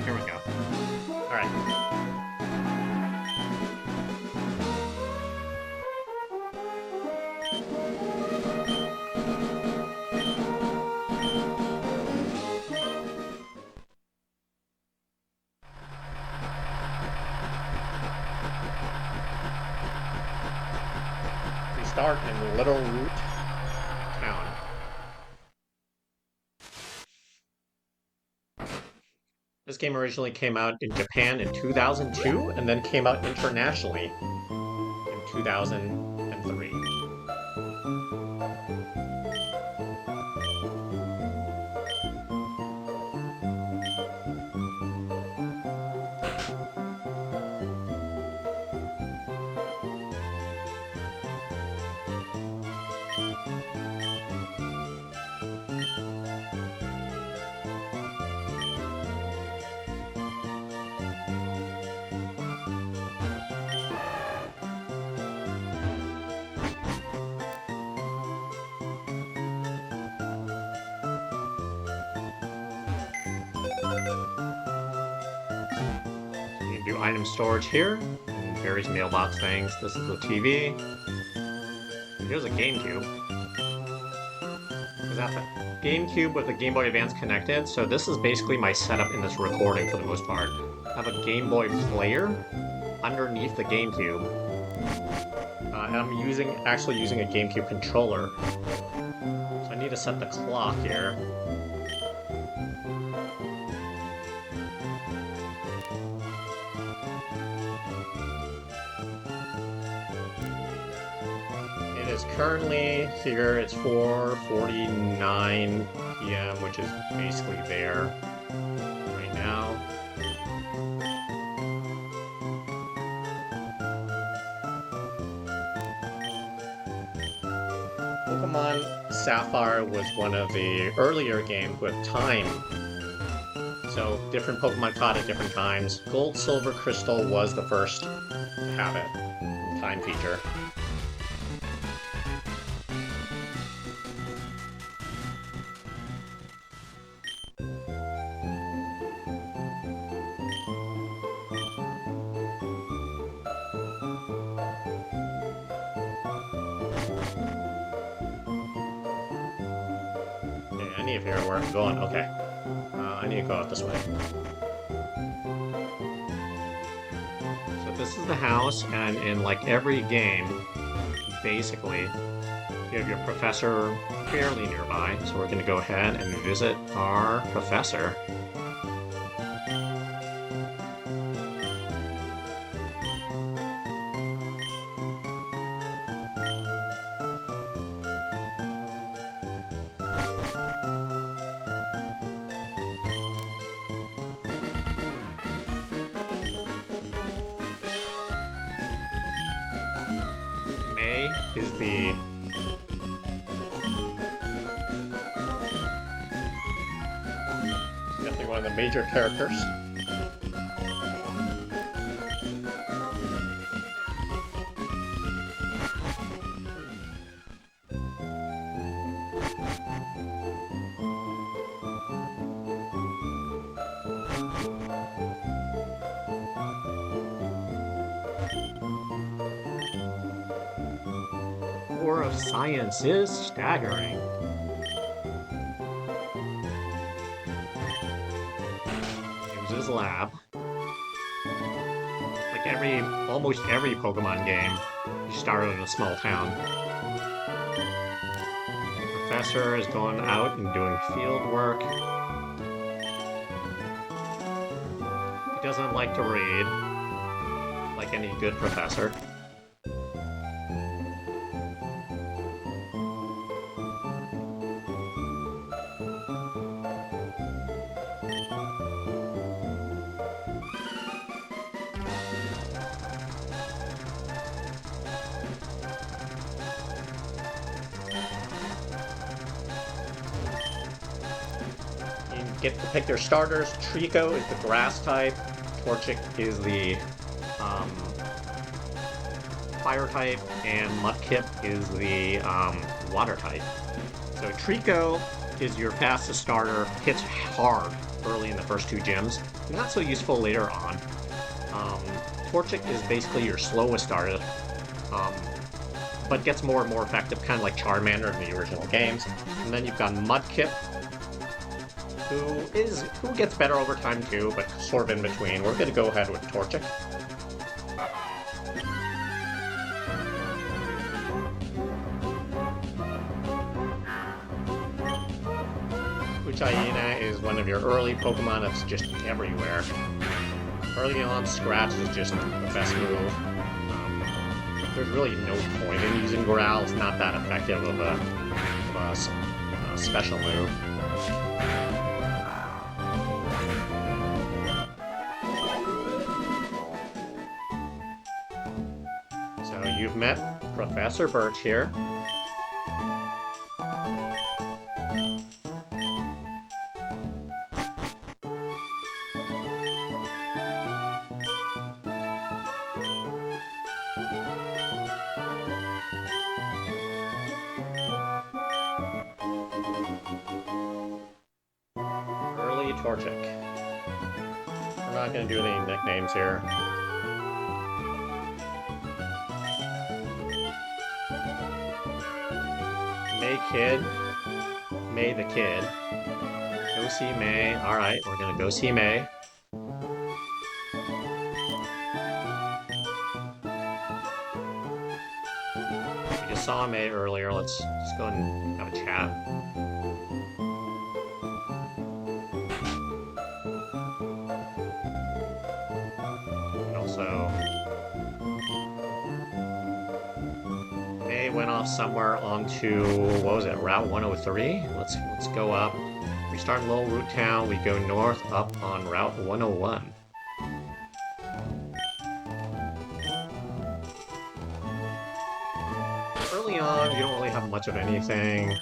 Here we go. Alright. We start in Little Root Town. This game originally came out in Japan in 2002 and then came out internationally in 2003. You can do item storage here, and various mailbox things. This is the TV. Here's a GameCube. Is that the GameCube with the Game Boy Advance connected? So this is basically my setup in this recording for the most part. I have a Game Boy player underneath the GameCube. And I'm actually using a GameCube controller. So I need to set the clock here. Currently here it's 4:49 p.m., which is basically there right now. Pokemon Sapphire was one of the earlier games with time. So different Pokemon caught at different times. Gold, Silver, Crystal was the first to have it. Time feature. I need to figure out where I'm going. Okay. I need to go out this way. So this is the house, and in like every game, basically, you have your professor fairly nearby. So we're going to go ahead and visit our professor. Is the definitely one of the major characters. Of science is staggering. Here's his lab. Like almost every Pokemon game, you start in a small town. The professor is going out and doing field work. He doesn't like to read, like any good professor. Get to pick their starters. Treecko is the grass type. Torchic is the fire type, and Mudkip is the water type. So Treecko is your fastest starter, hits hard, early in the first 2 gyms. Not so useful later on. Torchic is basically your slowest starter, but gets more and more effective, kind of like Charmander in the original games. And then you've got Mudkip, who gets better over time too, but sort of in between. We're going to go ahead with Torchic. Hyena is one of your early Pokemon that's just everywhere. Early on, Scratch is just the best move. There's really no point in using Growl. It's not that effective of a special move. So you've met Professor Birch here. Torchic. We're not going to do any nicknames here. May Kid. May the Kid. Go see May. Alright, we're going to go see May. We just saw May earlier. Let's just go and have a chat. Went off somewhere onto, what was it, Route 103? Let's go up. We start in Little Root Town, we go north up on Route 101. Early on, you don't really have much of anything.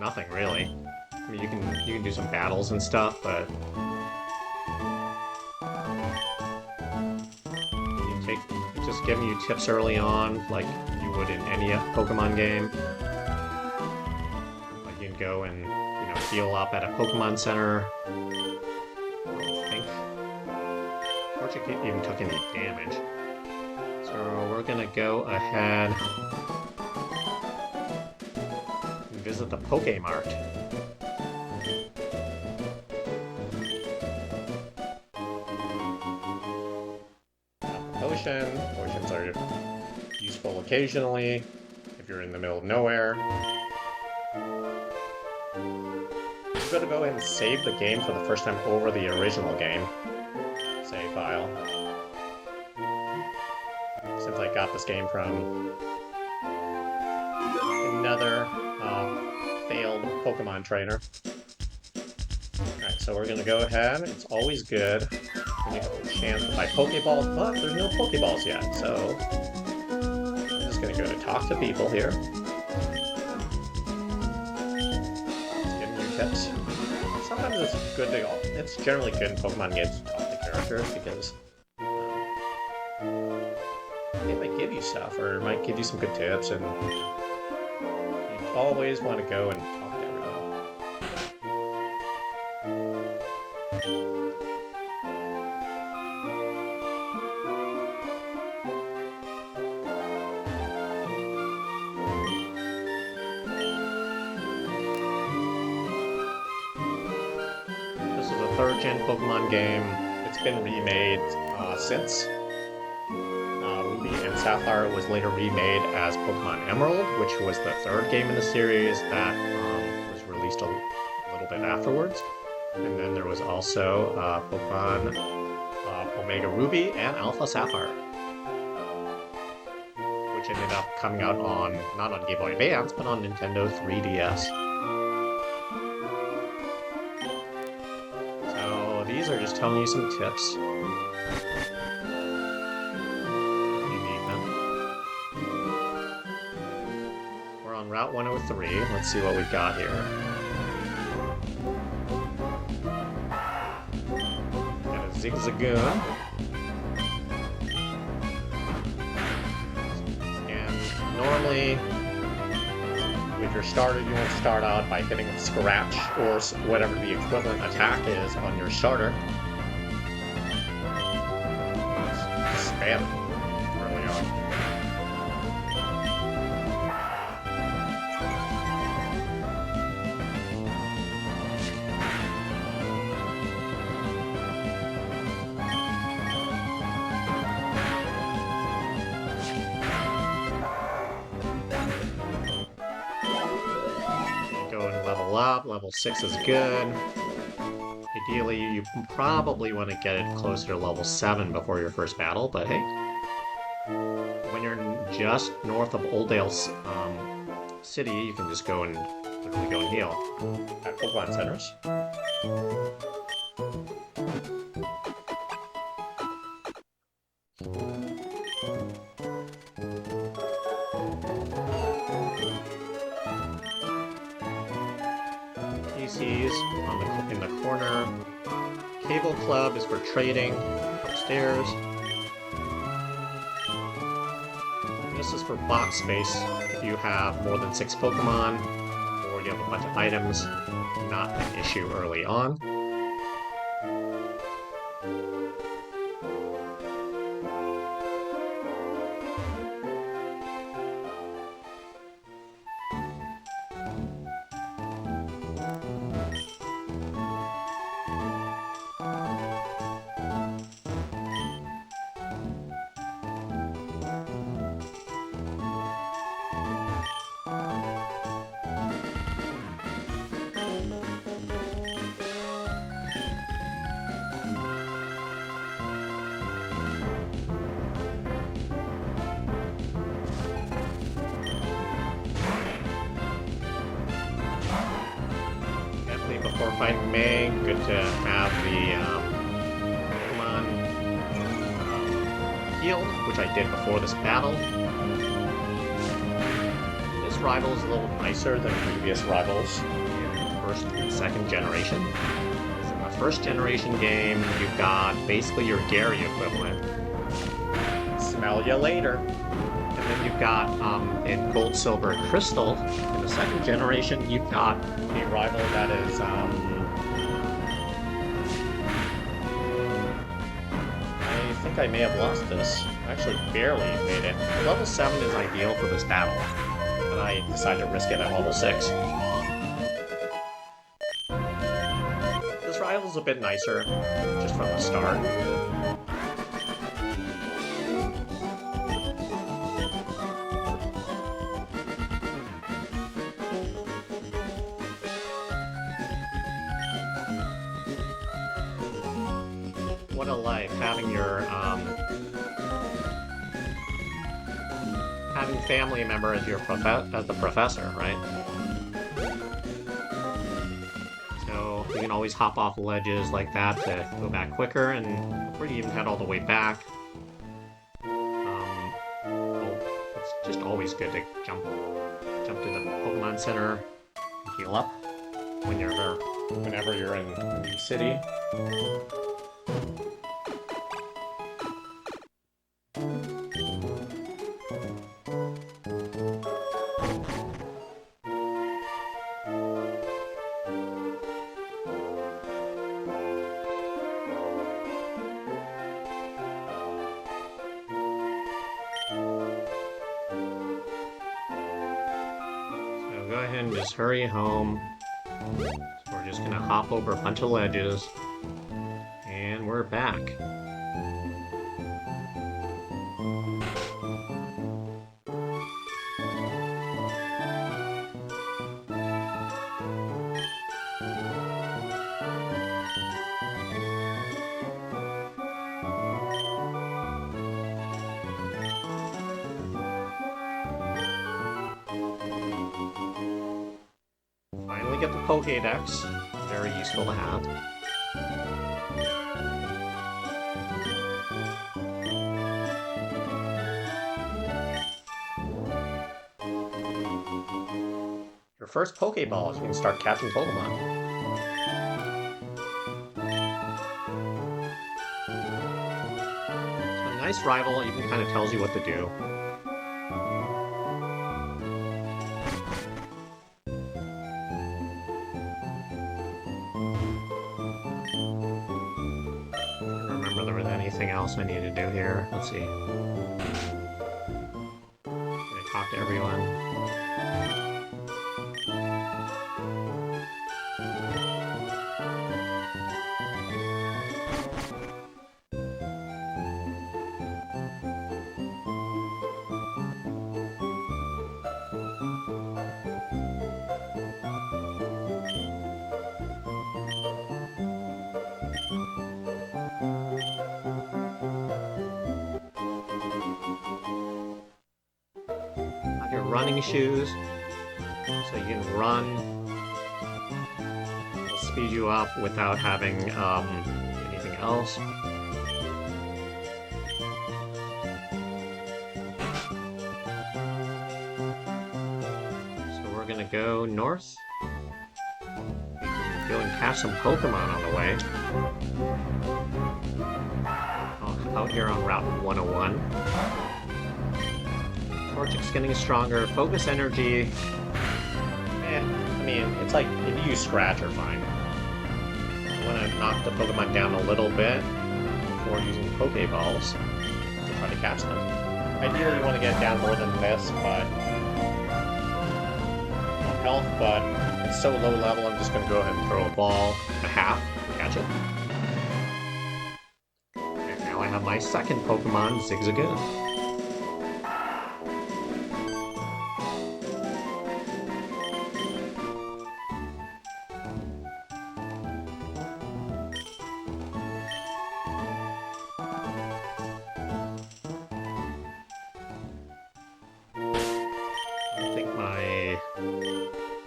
Nothing really. I mean, you can do some battles and stuff, but it's just giving you tips early on, like would in any Pokemon game. Like you can go and, heal up at a Pokemon Center. I think Torchic even took any damage. So we're gonna go ahead and visit the Mart. Potions are useful occasionally if you're in the middle of nowhere. I'm going to go ahead and save the game for the first time over the original game. Save file. Since I got this game from another failed Pokemon trainer. Alright, so we're going to go ahead. It's always good when you have a chance to buy Pokeballs, but there's no Pokeballs yet, so gonna go to talk to people here. Giving you tips. Sometimes it's good to. It's generally good in Pokemon games to talk to characters because they might give you stuff or might give you some good tips, and you always want to go and talk to everyone. Third-gen Pokemon game. It's been remade since. Ruby and Sapphire was later remade as Pokemon Emerald, which was the third game in the series that was released a little bit afterwards. And then there was also Pokemon Omega Ruby and Alpha Sapphire, which ended up coming out on, not on Game Boy Advance, but on Nintendo 3DS. These are just telling you some tips. You need them. We're on Route 103. Let's see what we've got here. Got a Zigzagoon. And normally, with with your starter, you want to start out by hitting with Scratch or whatever the equivalent attack is on your starter. Spam it early on. Up. Level 6 is good. Ideally, you probably want to get it closer to level 7 before your first battle, but hey. When you're just north of Oldale City, you can just go and literally go and heal at Pokemon Centers. In the corner. Cable Club is for trading upstairs. This is for box space if you have more than 6 Pokemon or you have a bunch of items. Not an issue early on. Before fighting May, good to have the Pokemon healed, which I did before this battle. This rival is a little nicer than previous rivals in first and second generation. So in the first generation game, you've got basically your Gary equivalent. Smell ya later. And then you've got, in Gold, Silver, and Crystal, in the second generation, you've got a rival that is, I think I may have lost this. I actually barely made it. Level 7 is ideal for this battle, but I decided to risk it at level 6. This rival's a bit nicer, just from the start. What a life, having your, having family member as your as the professor, right? So you can always hop off ledges like that to go back quicker, and before you even head all the way back, it's just always good to jump to the Pokemon Center, and heal up whenever you're in the city. Go ahead and just hurry home. So we're just gonna hop over a bunch of ledges, and we're back. Get the Pokédex, very useful to have. Your first Pokéball, you can start catching Pokemon. So a nice rival, even kind of tells you what to do. anything else I need to do here? Let's see. Can I talk to everyone? Running shoes, so you can run. It'll speed you up without having anything else. So we're gonna go north. We can go and catch some Pokemon on the way. Out here on Route 101. Torchic's getting stronger. Focus energy. I mean, it's like if you use Scratch, you're fine. You want to knock the Pokemon down a little bit before using Pokeballs to try to catch them. Ideally, you want to get it down more than this, but no health. But it's so low level, I'm just going to go ahead and throw a ball and a half to catch it. And now I have my second Pokemon, Zigzagoon.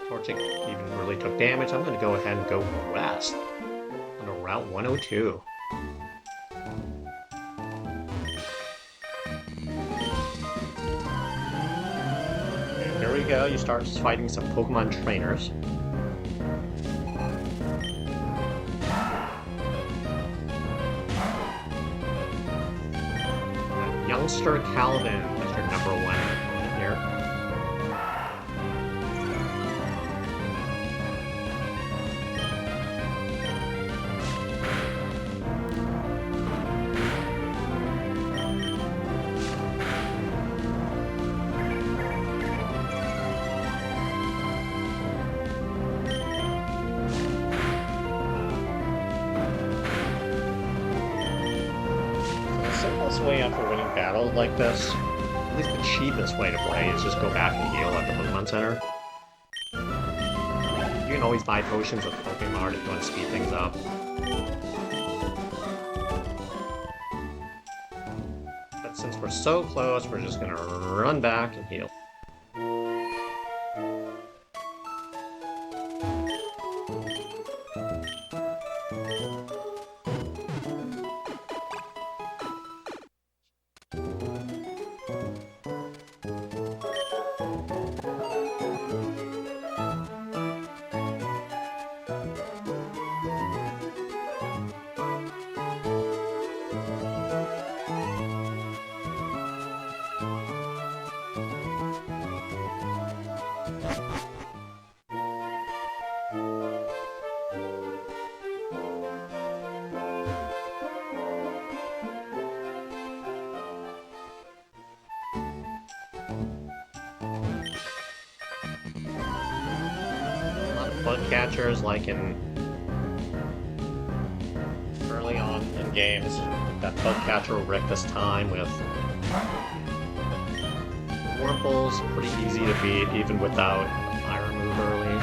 Torchic even really took damage. I'm going to go ahead and go west on Route 102. And here we go. You start fighting some Pokemon trainers. Youngster Calvin is your number one here. Way after winning battles like this, at least the cheapest way to play is just go back and heal at the Pokemon Center. You can always buy potions at Pokemon if you want to speed things up. But since we're so close, we're just gonna run back and heal. Bug catchers, like in early on in games. That bug catcher wrecked this time with Wurmple's pretty easy to beat even without Iron Move early.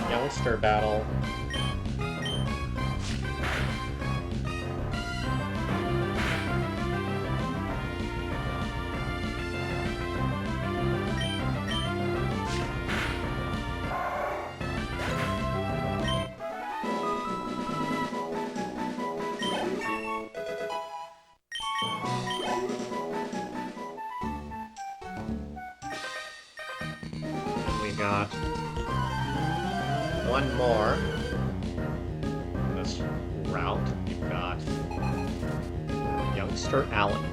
Youngster battle. Got one more in this route. You've got Youngster Allen.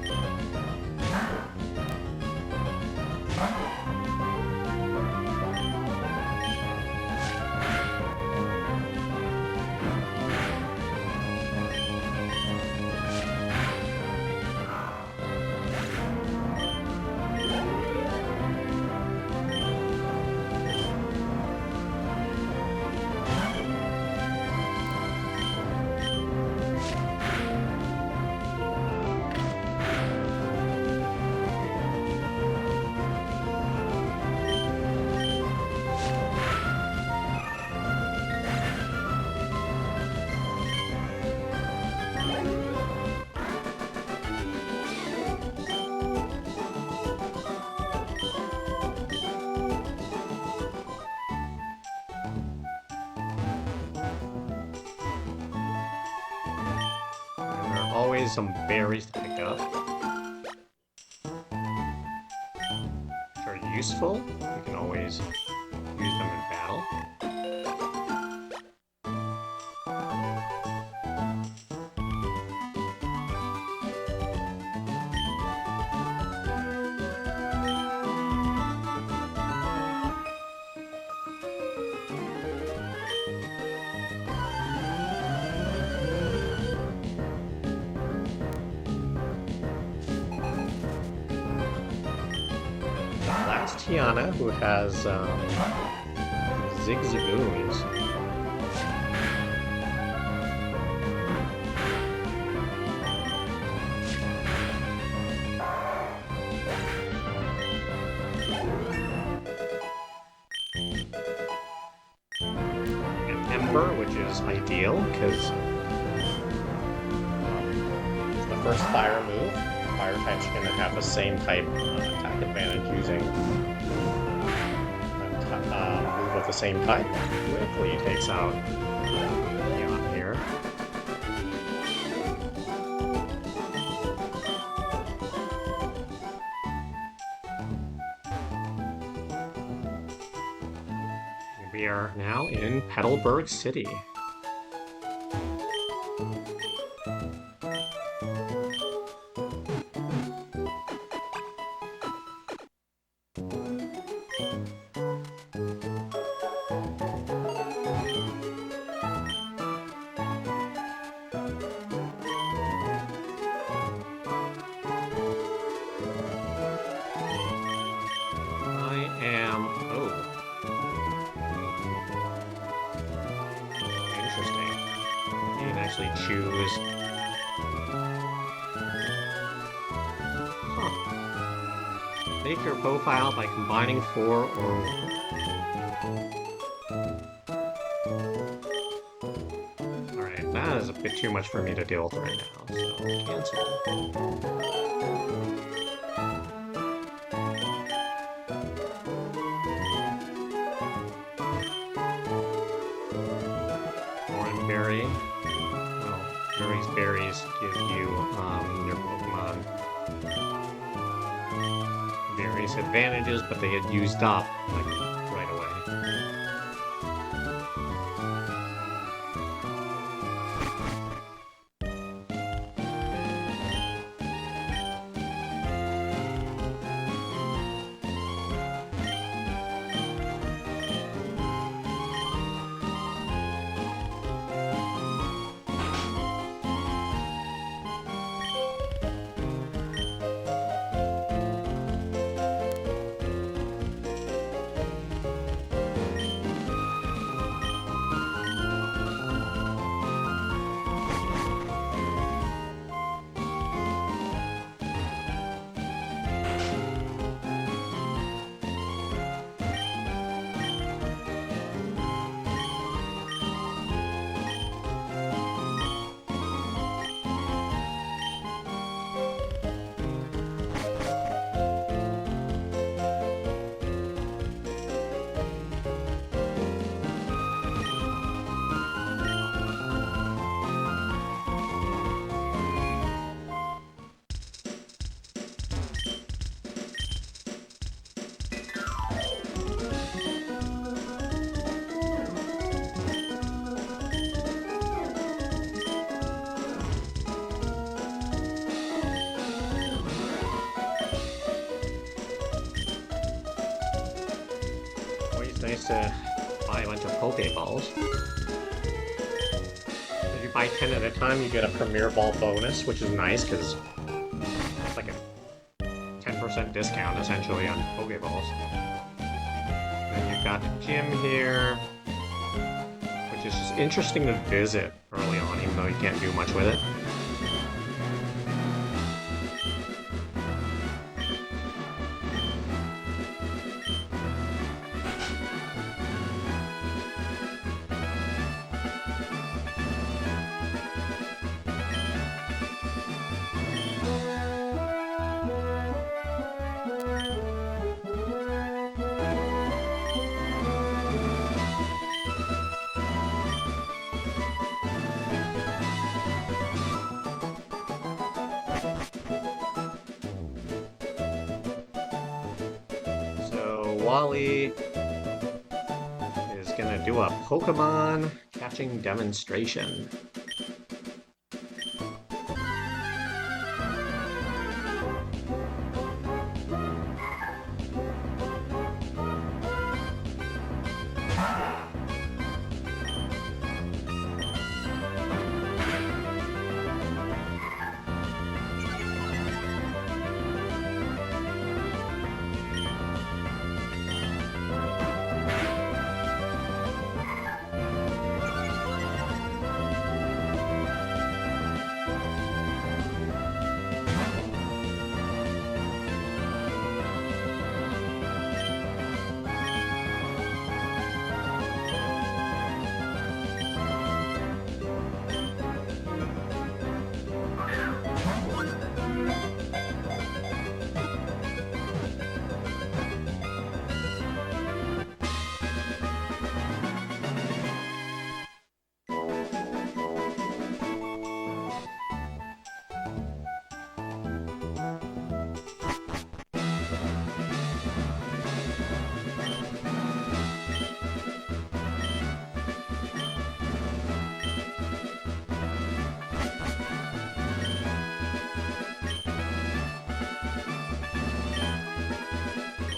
Always some berries to pick up, which are useful. You can always use them in battle. Tiana, who has Zigzagoons. An Ember, which is ideal because it's the first fire move. Fire types are going to have the same type attack advantage using move with the same type. Quickly takes out Leon here. We are now in Petalburg City. Choose. Huh. Make your profile by combining 4 or... Alright, that is a bit too much for me to deal with right now, so cancel. Berry. Well, berries give you your Pokemon various advantages, but they get used up like right away. to buy a bunch of Pokeballs. If you buy 10 at a time, you get a Premier Ball bonus, which is nice because it's like a 10% discount essentially on Pokeballs. Then you've got the gym here, which is just interesting to visit early on, even though you can't do much with it. Wally is gonna do a Pokemon catching demonstration.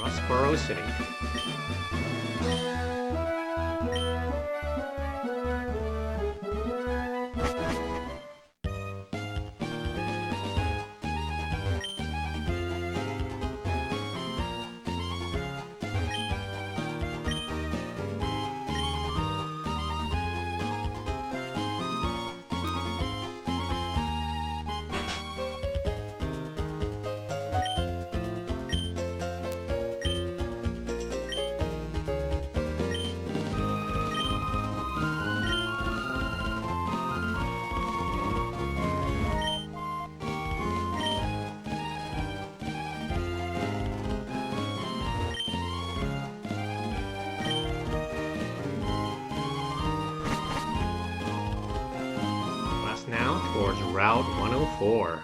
Rustboro City. Now towards Route 104.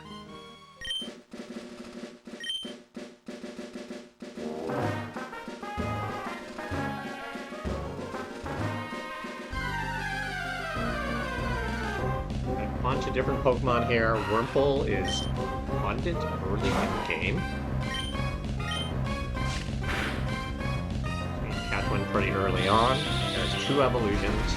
A bunch of different Pokemon here. Wurmple is abundant early in the game. So you catch one pretty early on. There's 2 evolutions.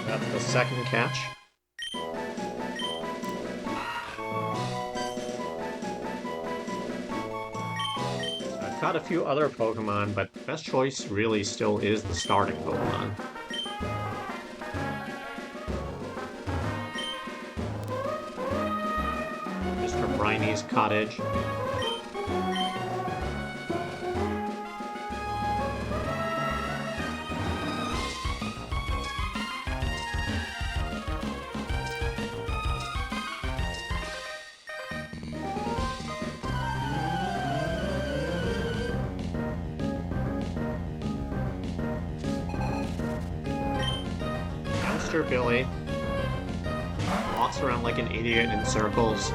That's the second catch. I've caught a few other Pokemon, but best choice really still is the starting Pokemon. Mr. Briney's Cottage. Youngster Billy walks around like an idiot in circles.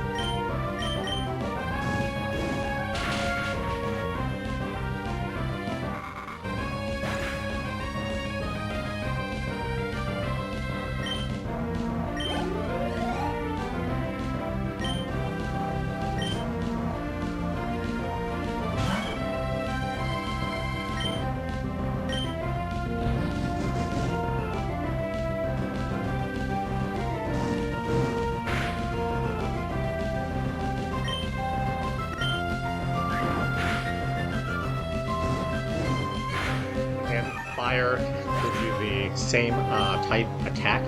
Fire gives you the same type attack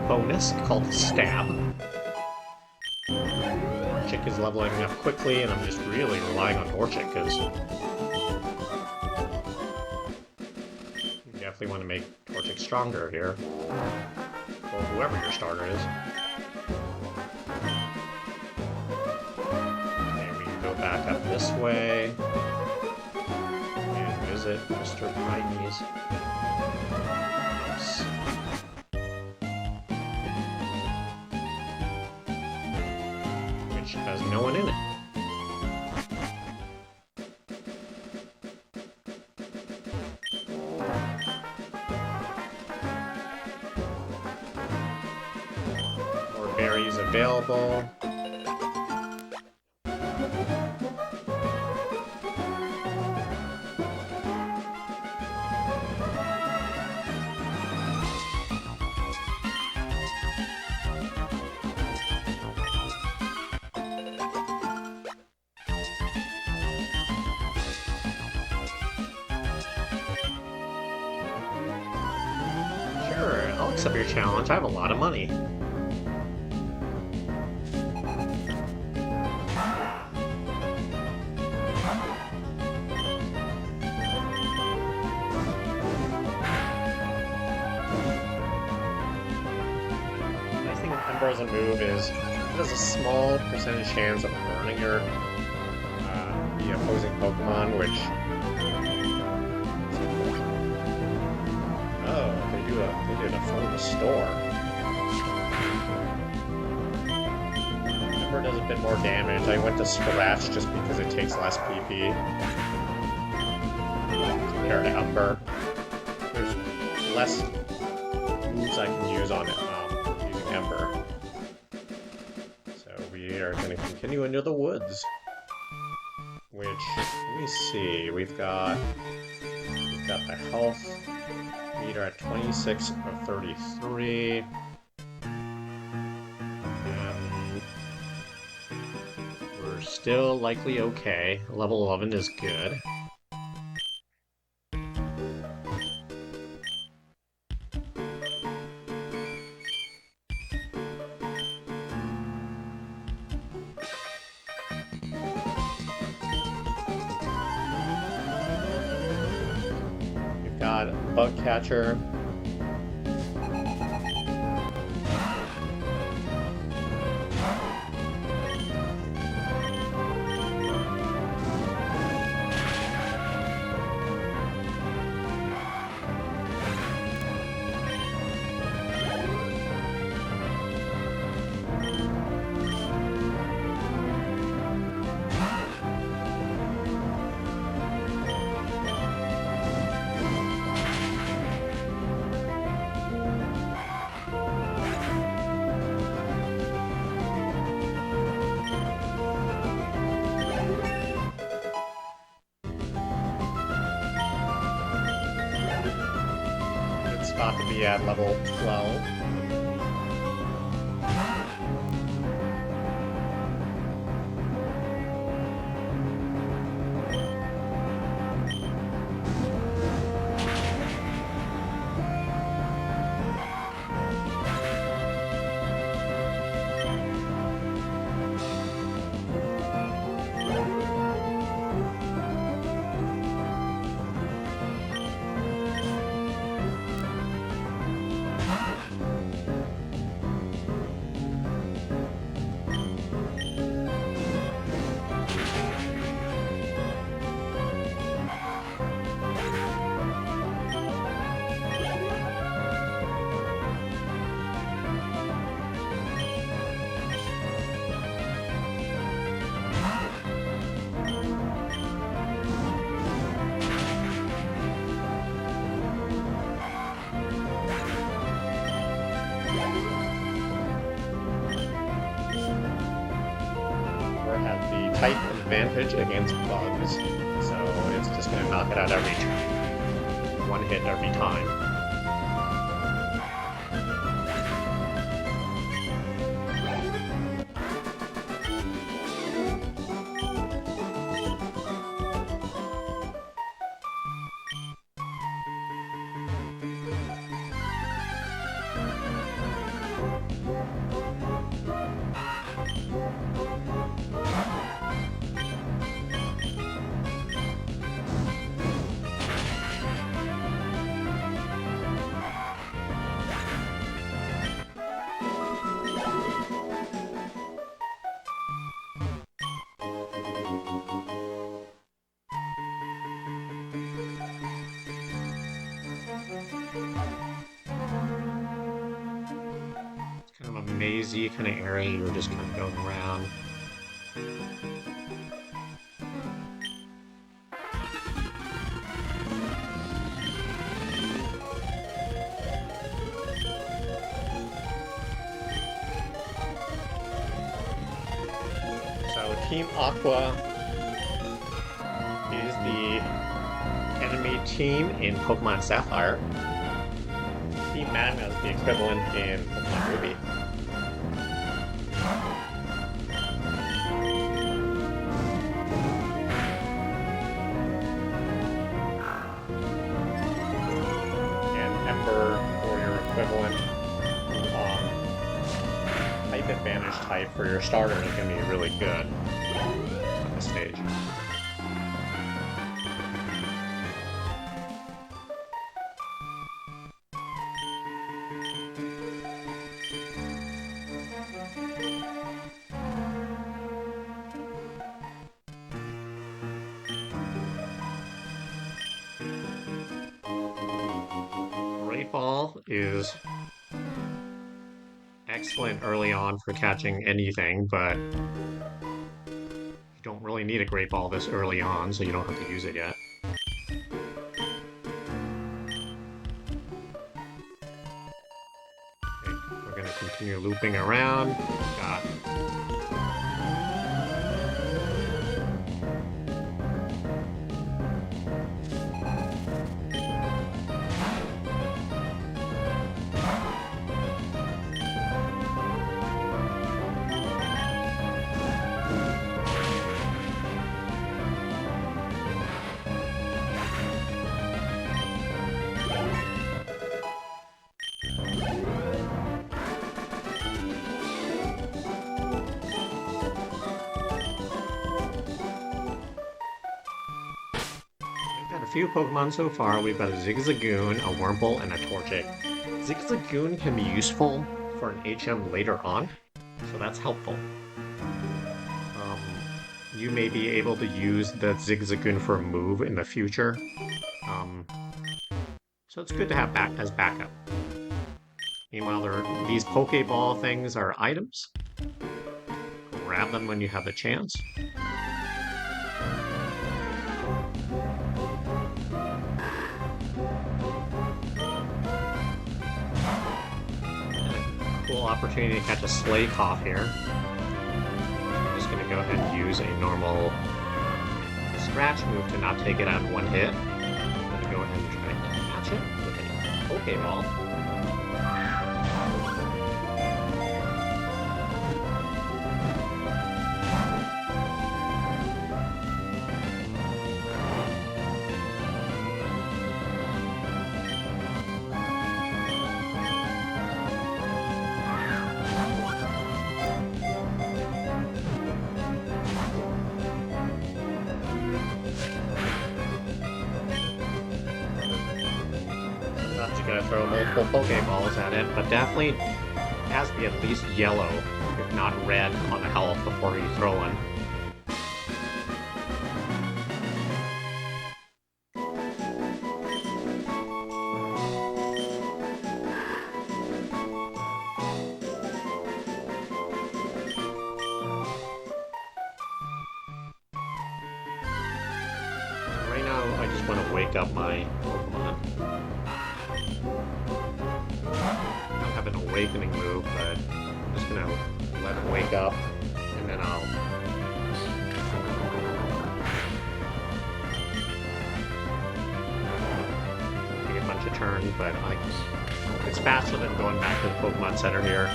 bonus called Stab. Torchic is leveling up quickly, and I'm just really relying on Torchic because you definitely want to make Torchic stronger here. Or whoever your starter is. Okay, we can go back up this way. Visit Mr. Prime's house. Which has no one in it. More berries available. I'll accept your challenge. I have a lot of money. Nice thing with Embryo's move is it has a small percentage chance of burning your the opposing Pokemon, which they did a full restore. Ember does a bit more damage. I went to Scratch just because it takes less PP compared to Ember. There's less moves I can use on it using Ember. So we are going to continue into the woods. Which, let me see, we've got the health meter at 26 of 33. And we're still likely okay. Level 11 is good. Bug catcher. Spot to be at level 12. disadvantage against bugs, so it's just going to knock it out every turn. One hit every time. Mazy kind of area you're just kind of going around. So Team Aqua is the enemy team in Pokemon Sapphire. Team Magma is the equivalent in Pokemon Ruby. Equivalent type advantage type for your starter is going to be really good on this stage. Ball is excellent early on for catching anything, but you don't really need a Great Ball this early on, so you don't have to use it yet. Okay, we're going to continue looping around. Got a few Pokemon so far. We've got a Zigzagoon, a Wurmple, and a Torchic. Zigzagoon can be useful for an HM later on, so that's helpful. You may be able to use the Zigzagoon for a move in the future, so it's good to have as backup. Meanwhile, these Pokeball things are items. Grab them when you have the chance. Cool opportunity to catch a Slaykoff here. I'm just going to go ahead and use a normal scratch move to not take it out in one hit. I'm going to go ahead and try to catch it with a Pokeball. Gonna throw multiple Pokeballs at it, but definitely has to be at least yellow, if not red, on the health before you throw one. Right now, I just want to wake up my Pokemon. I don't have an awakening move, but I'm just gonna let him wake up, and then I'll turn, but it's faster than going back to the Pokemon Center here.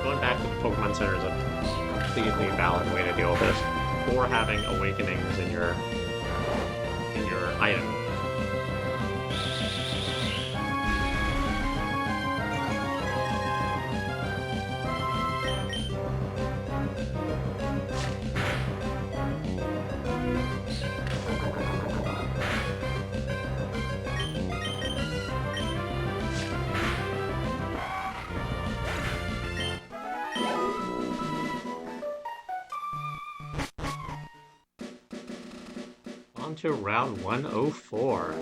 Going back to the Pokemon Center is a completely valid way to deal with this, or having awakenings in your item. On to round 104.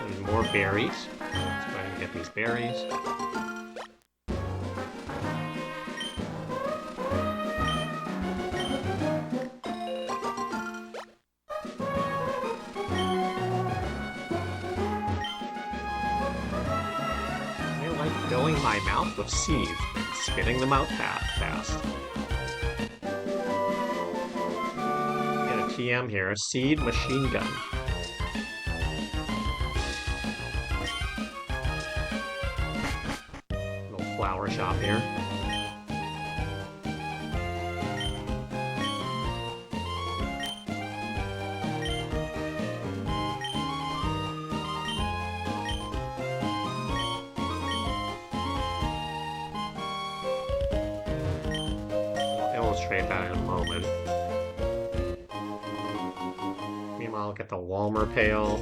Need more berries. Let's go ahead and get these berries. I like filling my mouth with seeds and spitting them out fast. TM here, a seed machine gun. Little flower shop here. I'll illustrate that in a moment. I'll get the Walmer pail.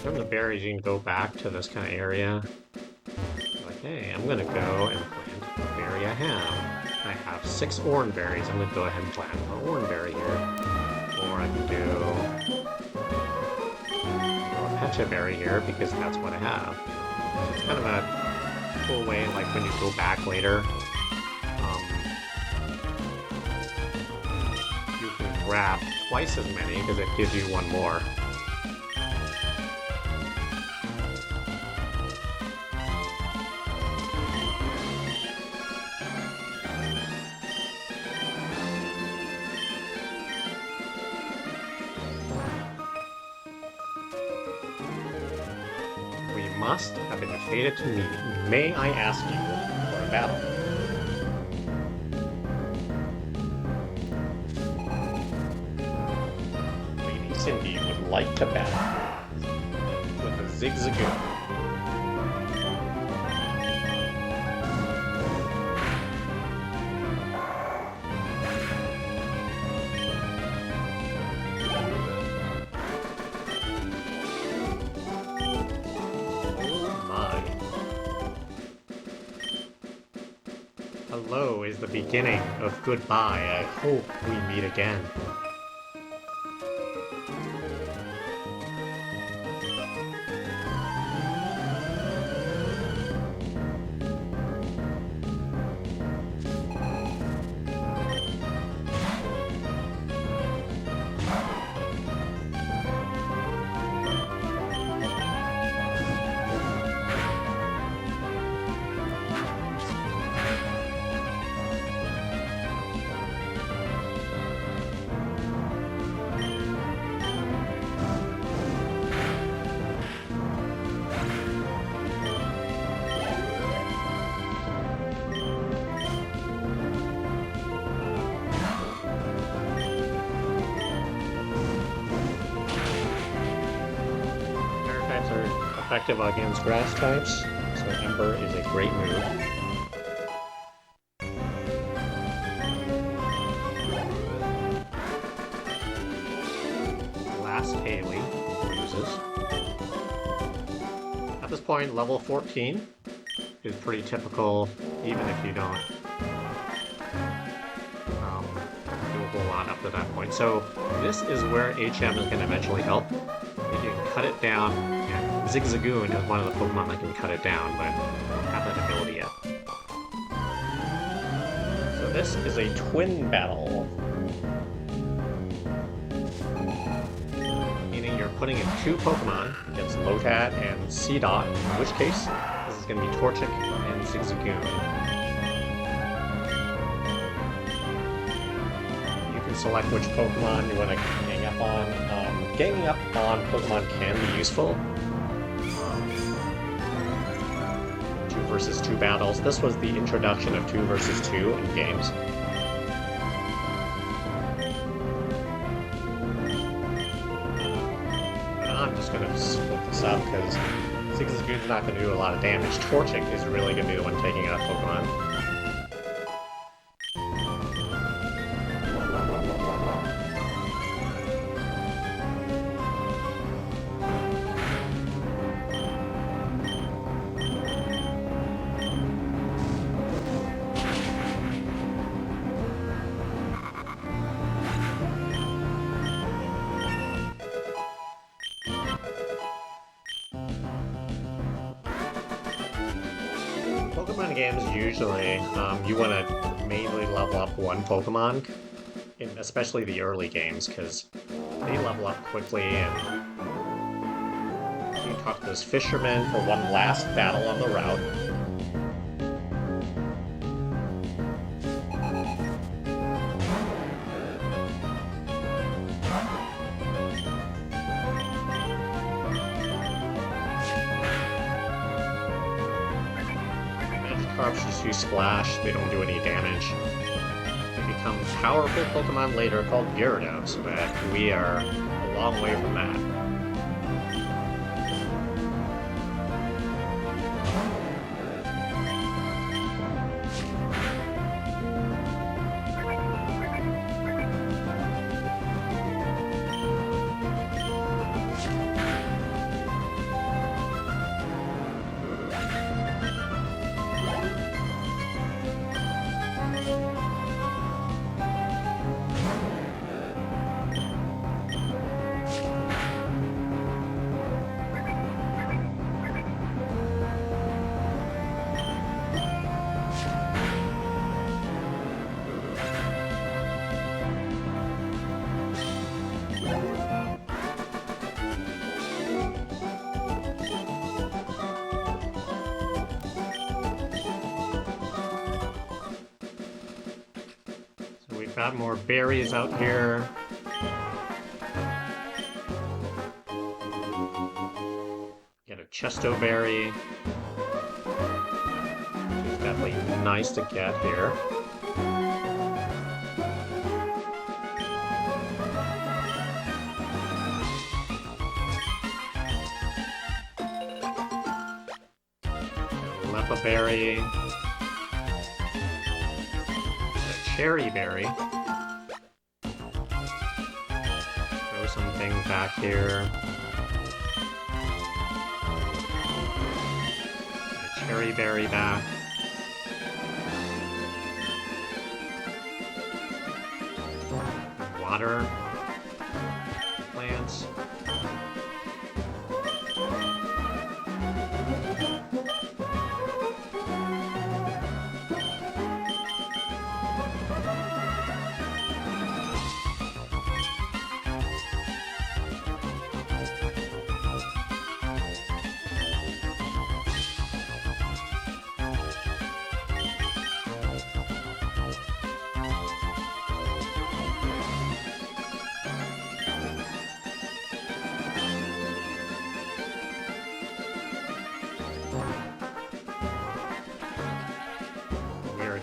From the berries, you can go back to this kind of area. Like, hey, I'm gonna go and plant the berry I have. I have 6 orange berries. I'm gonna go ahead and plant an orange berry here. Or I can do a pecha berry here because that's what I have. So it's kind of a cool way, like when you go back later, you can grab twice as many because it gives you one more. Must have been fated to me. May I ask you for a battle? Lady Cindy would like to battle with a Zigzagoon. Hello is the beginning of goodbye. I hope we meet again. Effective against grass types, so Ember is a great move. Last Haley uses. At this point, level 14 is pretty typical, even if you don't do a whole lot up to that point. So this is where HM is going to eventually help. You can cut it down. Yeah, Zigzagoon is one of the Pokemon that can cut it down, but I don't have that ability yet. So this is a twin battle. Meaning you're putting in two Pokemon against Lotad and Seedot, in which case this is going to be Torchic and Zigzagoon. You can select which Pokemon you want to gang up on. Ganging up on Pokemon can be useful. 2 versus 2 battles. This was the introduction of 2 versus 2 in games. I'm just going to split this up because Zigzagoon's not going to do a lot of damage. Torchic is really going to be the one taking out Pokemon. Pokemon games usually, you want to mainly level up one Pokemon, especially the early games, because they level up quickly, and you can talk to this Fisherman for one last battle on the route. Just use Splash, they don't do any damage. They become powerful Pokemon later called Gyarados, but we are a long way from that. Got more berries out here. Get a Chesto berry. It's definitely nice to get here. Lepa berry. Cherry berry. Throw some things back here. Get a cherry berry back. Water plants.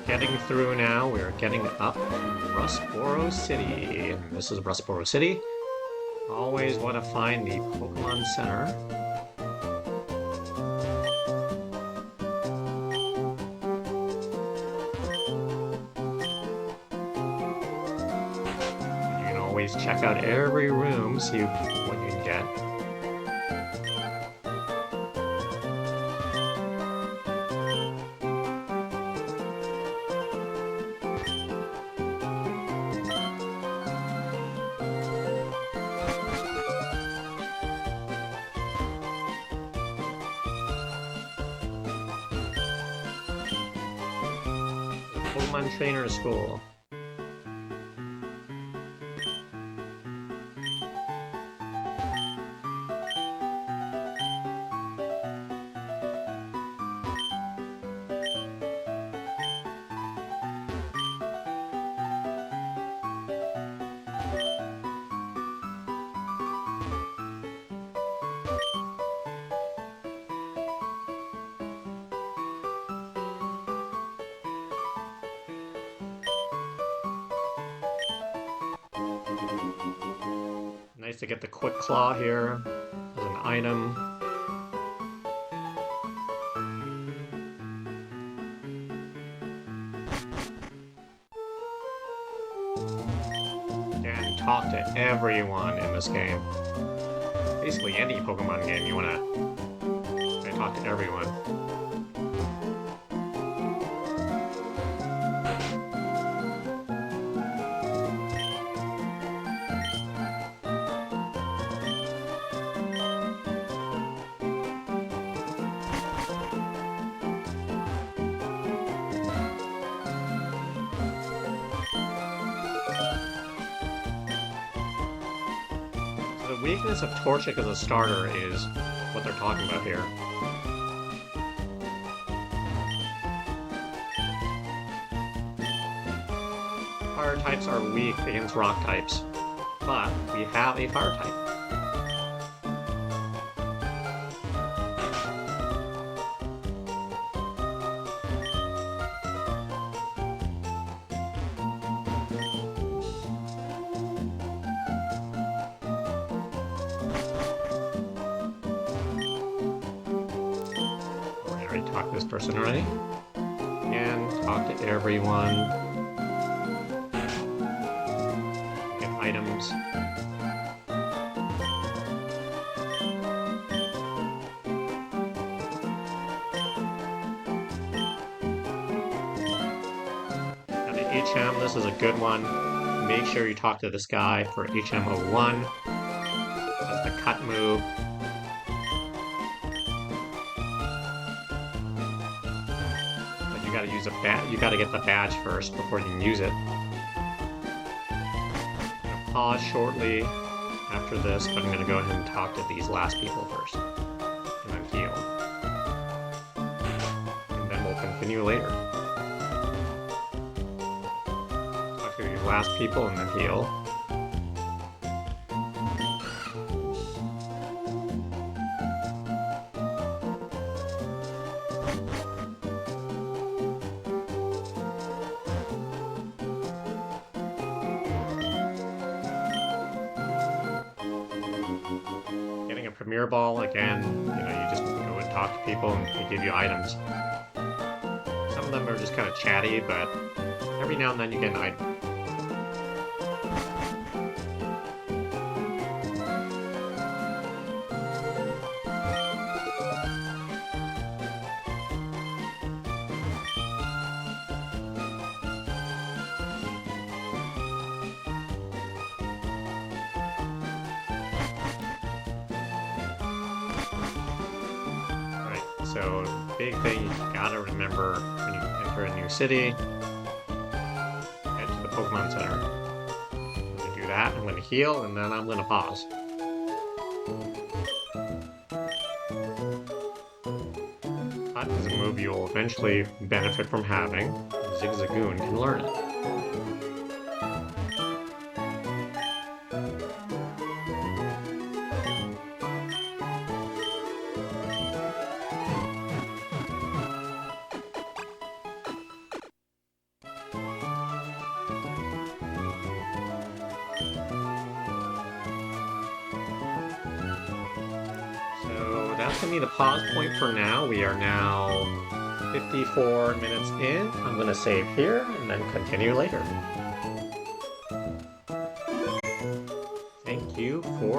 Getting through now, we're getting up to Rustboro City. This is Rustboro City. Always want to find the Pokemon Center. You can always check out every room, see what you can get. Pokemon Trainer School. Nice to get the Quick Claw here as an item. And talk to everyone in this game. Basically any Pokemon game you wanna talk to everyone. The weakness of Torchic as a starter is what they're talking about here. Fire types are weak against rock types, but we have a fire type. Talk to this person already. And talk to everyone. Get items. Now the HM, this is a good one. Make sure you talk to this guy for HM01. That's the cut move. You gotta use a badge. You gotta get the badge first before you can use it. I'm gonna pause shortly after this, but I'm gonna go ahead and talk to these last people first, and then heal, and then we'll continue later. Talk to these last people and then heal. Premier Ball, again, you just go and talk to people and they give you items. Some of them are just kind of chatty, but every now and then you get an item. So, big thing you gotta remember when you enter a new city, head to the Pokemon Center. I'm gonna do that, I'm gonna heal, and then I'm gonna pause. Cut is a move you'll eventually benefit from having. Zigzagoon can learn it. That's going to be the pause point for now. We are now 54 minutes in. I'm going to save here and then continue later. Thank you for